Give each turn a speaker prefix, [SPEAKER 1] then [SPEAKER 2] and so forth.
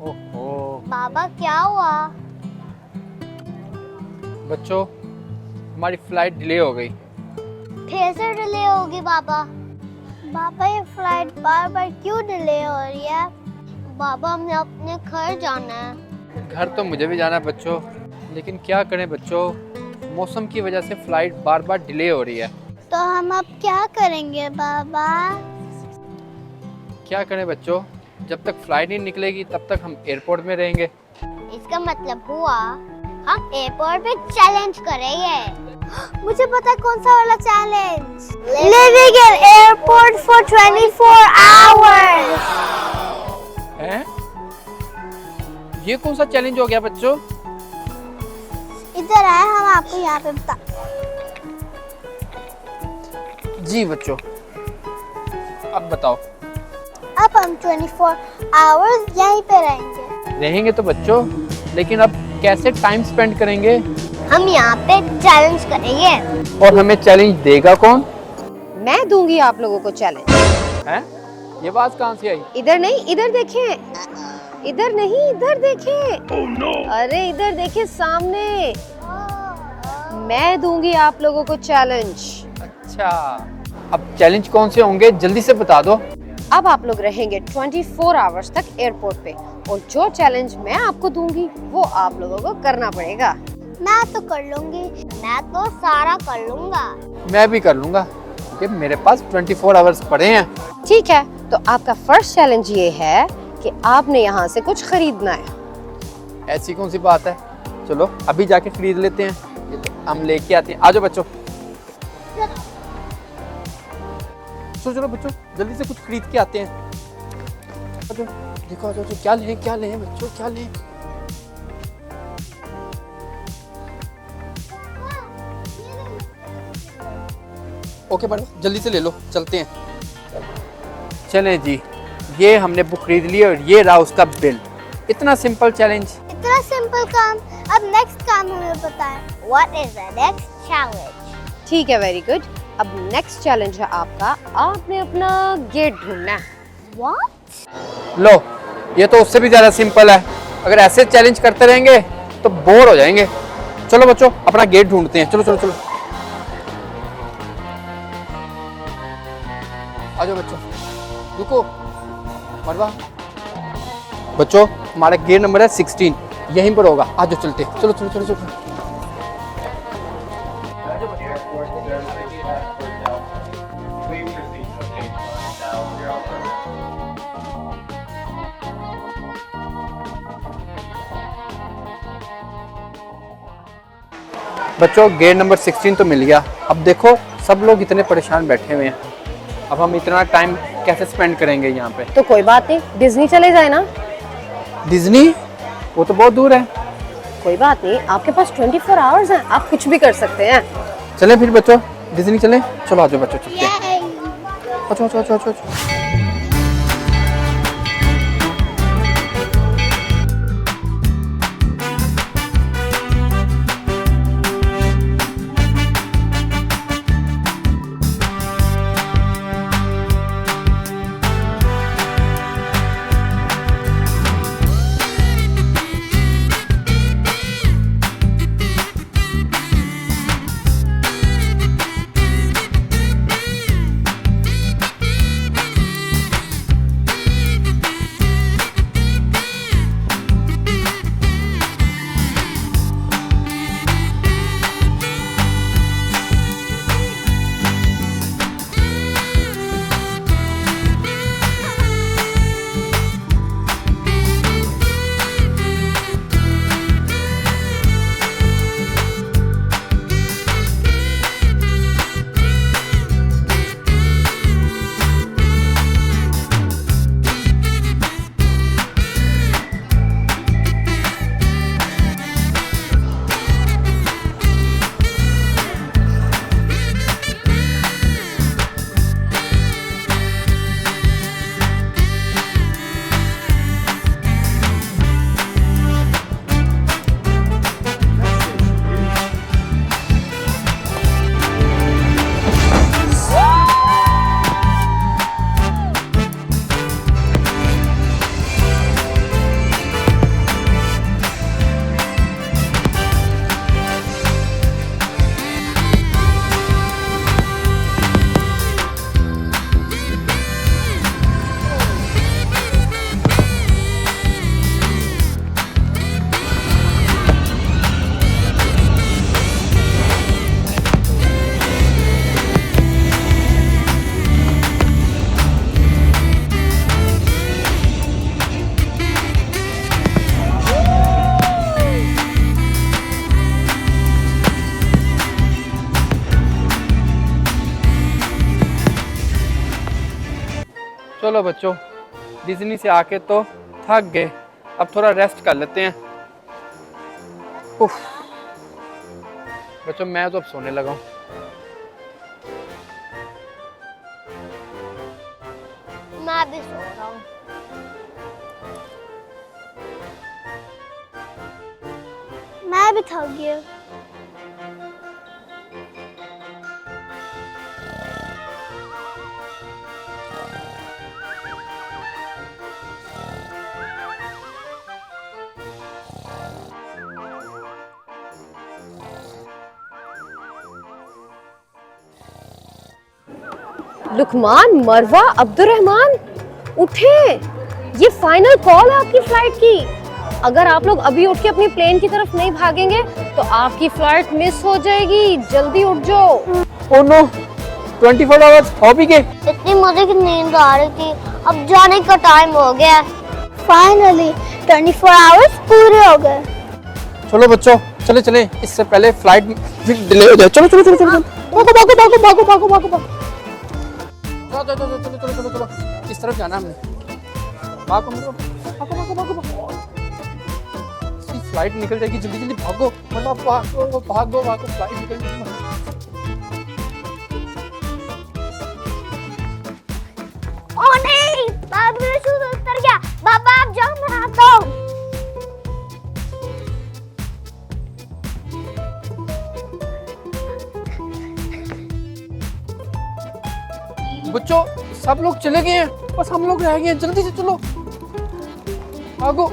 [SPEAKER 1] ओहो
[SPEAKER 2] बाबा क्या हुआ?
[SPEAKER 1] बच्चों, हमारी फ्लाइट डिले हो गई।
[SPEAKER 2] फिर से डिले होगी बाबा। बाबा ये फ्लाइट बार बार क्यों डिले हो रही है? बाबा हमें अपने घर जाना है।
[SPEAKER 1] घर तो मुझे भी जाना है बच्चों, लेकिन क्या करें बच्चों, मौसम की वजह से फ्लाइट बार बार डिले हो रही है।
[SPEAKER 2] तो हम अब क्या करेंगे बाबा?
[SPEAKER 1] क्या करें बच्चों, जब तक फ्लाइट नहीं निकलेगी तब तक हम एयरपोर्ट में रहेंगे।
[SPEAKER 2] इसका मतलब हुआ हम एयरपोर्ट पे चैलेंज करेंगे। मुझे पता है कौन सा वाला challenge. Living in airport for 24 hours.
[SPEAKER 1] हैं? ये कौन सा चैलेंज हो गया बच्चों?
[SPEAKER 2] इधर आए, हम आपको यहाँ पे बता।
[SPEAKER 1] जी बच्चों, अब बताओ।
[SPEAKER 2] अब हम 24 आवर्स यहीं पे रहेंगे।
[SPEAKER 1] रहेंगे तो बच्चों, लेकिन अब कैसे टाइम स्पेंड करेंगे?
[SPEAKER 2] हम यहाँ पे चैलेंज करेंगे।
[SPEAKER 1] और हमें चैलेंज देगा कौन?
[SPEAKER 3] मैं दूंगी आप लोगों को चैलेंज।
[SPEAKER 1] हैं? ये बात कहाँ से आई?
[SPEAKER 3] इधर नहीं, इधर देखें। इधर नहीं, इधर देखें। oh, no. अरे इधर देखें सामने। मैं दूंगी आप लोगों को चैलेंज।
[SPEAKER 1] अच्छा, अब चैलेंज कौन से होंगे जल्दी से बता दो।
[SPEAKER 3] अब आप लोग रहेंगे 24 आवर्स तक एयरपोर्ट पे, और जो चैलेंज मैं आपको दूंगी वो आप लोगों को करना पड़ेगा।
[SPEAKER 2] मैं तो कर लूंगी। मैं तो सारा कर लूंगा।
[SPEAKER 1] मैं भी कर लूंगा, क्योंकि मेरे पास 24 आवर्स पड़े हैं।
[SPEAKER 3] ठीक है, तो आपका फर्स्ट चैलेंज ये है कि आपने यहाँ से कुछ खरीदना है।
[SPEAKER 1] ऐसी कौन सी बात है, चलो अभी जाके खरीद लेते हैं। ये तो हम लेके आते हैं। आ जाओ बच्चों, चलो बच्चों, जल्दी से कुछ खरीद के आते हैं। बच्चों देखो, क्या लें क्या लें बच्चों, क्या लें? ओके बड़ा, जल्दी से ले लो, चलते हैं। चलें जी, ये हमने बुक खरीद ली और ये रहा उसका बिल। इतना सिंपल चैलेंज।
[SPEAKER 2] इतना सिंपल काम। अब नेक्स्ट काम हमें बताएं। What is the next challenge?
[SPEAKER 3] ठीक है, वेरी गुड। अब नेक्स्ट चैलेंज है आपका, आपने अपना गेट ढूंढना है।
[SPEAKER 2] What?
[SPEAKER 1] लो, ये तो उससे भी ज़्यादा सिंपल है। अगर ऐसे चैलेंज करते रहेंगे तो बोर हो जाएंगे। चलो बच्चों, अपना गेट ढूंढते हैं। चलो चलो चलो, आ जाओ बच्चों। रुको मरवा। बच्चों, हमारा गेट नंबर है 16, यहीं पर होगा। आ जाओ, चलते। चलो चलो चलो चलो। बच्चों, गेट नंबर 16 तो मिल गया। अब देखो, सब लोग इतने परेशान बैठे हुए हैं। अब हम इतना टाइम कैसे स्पेंड करेंगे यहाँ पे?
[SPEAKER 3] तो कोई बात नहीं, डिज्नी चले जाए ना।
[SPEAKER 1] डिज्नी? वो तो बहुत दूर है।
[SPEAKER 3] कोई बात नहीं, आपके पास 24 आवर्स हैं, आप कुछ भी कर सकते हैं।
[SPEAKER 1] चलें फिर बच्चों, डिज्नी चलें। चलो आ जाओ बच्चों, चलते हैं।
[SPEAKER 2] Yay!
[SPEAKER 1] अच्छा अच्छा अच्छा अच्छा। चलो बच्चों, डिज्नी से आके तो थक गए, अब थोड़ा रेस्ट कर लेते हैं। उफ। बच्चों मैं तो अब सोने लगा हूँ।
[SPEAKER 2] मैं भी सो रहा हूँ। मैं भी थक गया।
[SPEAKER 3] लुकमान, मरवा, अब्दुर्रहमान, उठे। ये फाइनल कॉल है आपकी फ्लाइट की। अगर आप लोग अभी उठ के अपनी प्लेन की तरफ नहीं भागेंगे तो आपकी फ्लाइट मिस हो जाएगी। जल्दी उठ जाओ।
[SPEAKER 1] ओह नो, 24 आवर्स हो भी गए।
[SPEAKER 2] इतनी मजे की नींद आ रही थी, अब जाने का टाइम हो गया। फाइनली 24 आवर्स पूरे हो गए।
[SPEAKER 1] चलो बच्चों, चले चले, इससे पहले फ्लाइट डिले हो जाए। चलो चलो चलो चलो चलो, भागो भागो भागो भागो भागो भागो भागो। चलो चलो चलो चलो चलो चलो चलो, इस तरफ जाना हमने। भागो भागो भागो भागो भागो, इसकी फ्लाइट निकल जाएगी। जल्दी जल्दी भागो, मतलब भागो भागो भागो, फ्लाइट निकल जाएगी।
[SPEAKER 2] ओ नहीं, बाबा मेरा शूज उतर गया। बाबा आप जाओ, मैं आता हूँ।
[SPEAKER 1] बच्चों सब लोग चले गए हैं, बस हम लोग रह गए हैं। जल्दी से चलो, भागो।